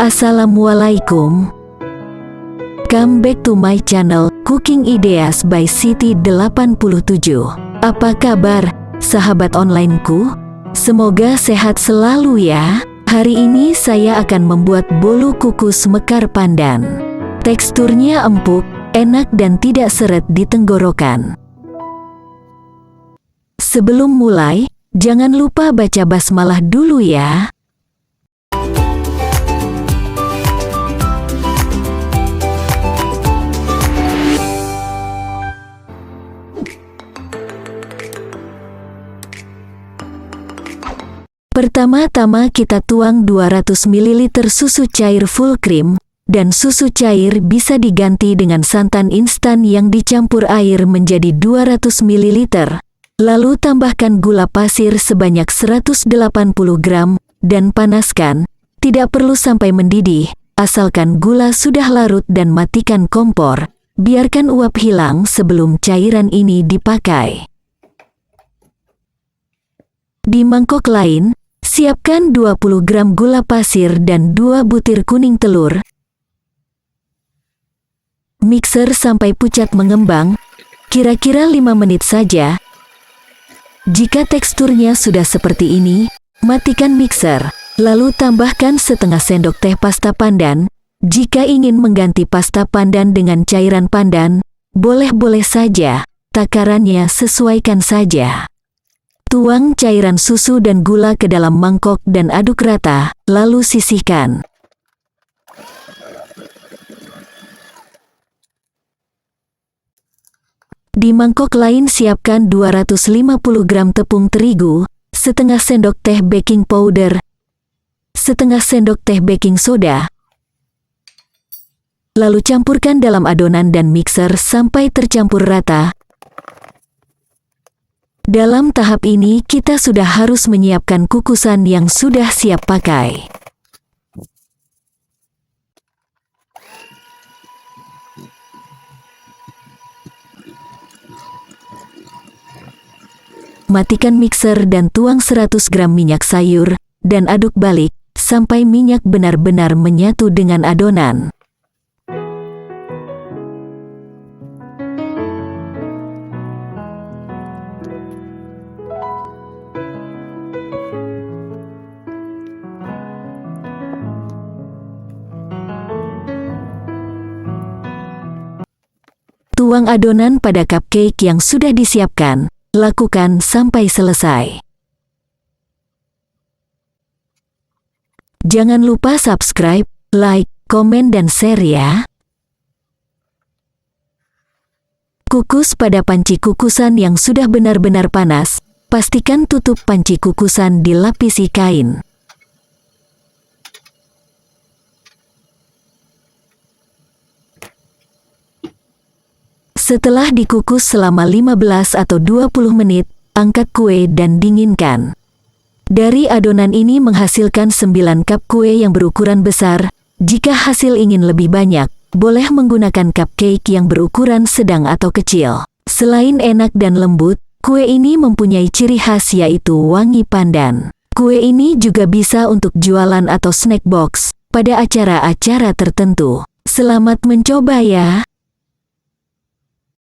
Assalamualaikum. Come back to my channel, Cooking Ideas by Siti 87. Apa kabar, sahabat onlineku? Semoga sehat selalu ya. Hari ini saya akan membuat bolu kukus mekar pandan. Teksturnya empuk, enak dan tidak seret di tenggorokan. Sebelum mulai, jangan lupa baca basmalah dulu ya. Pertama-tama kita tuang 200 ml susu cair full cream, dan susu cair bisa diganti dengan santan instan yang dicampur air menjadi 200 ml. Lalu tambahkan gula pasir sebanyak 180 gram, dan panaskan. Tidak perlu sampai mendidih, asalkan gula sudah larut dan matikan kompor. Biarkan uap hilang sebelum cairan ini dipakai. Di mangkok lain, siapkan 20 gram gula pasir dan 2 butir kuning telur. Mixer sampai pucat mengembang, kira-kira 5 menit saja. Jika teksturnya sudah seperti ini, matikan mixer, lalu tambahkan setengah sendok teh pasta pandan. Jika ingin mengganti pasta pandan dengan cairan pandan, boleh-boleh saja, takarannya sesuaikan saja. Tuang cairan susu dan gula ke dalam mangkok dan aduk rata, lalu sisihkan. Di mangkok lain siapkan 250 gram tepung terigu, setengah sendok teh baking powder, setengah sendok teh baking soda. Lalu campurkan dalam adonan dan mixer sampai tercampur rata. Dalam tahap ini kita sudah harus menyiapkan kukusan yang sudah siap pakai. Matikan mixer dan tuang 100 gram minyak sayur, dan aduk balik, sampai minyak benar-benar menyatu dengan adonan. Tuang adonan pada cupcake yang sudah disiapkan. Lakukan sampai selesai. Jangan lupa subscribe, like, komen dan share ya. Kukus pada panci kukusan yang sudah benar-benar panas. Pastikan tutup panci kukusan dilapisi kain. Setelah dikukus selama 15 atau 20 menit, angkat kue dan dinginkan. Dari adonan ini menghasilkan 9 cup kue yang berukuran besar. Jika hasil ingin lebih banyak, boleh menggunakan cupcake yang berukuran sedang atau kecil. Selain enak dan lembut, kue ini mempunyai ciri khas yaitu wangi pandan. Kue ini juga bisa untuk jualan atau snack box pada acara-acara tertentu. Selamat mencoba ya!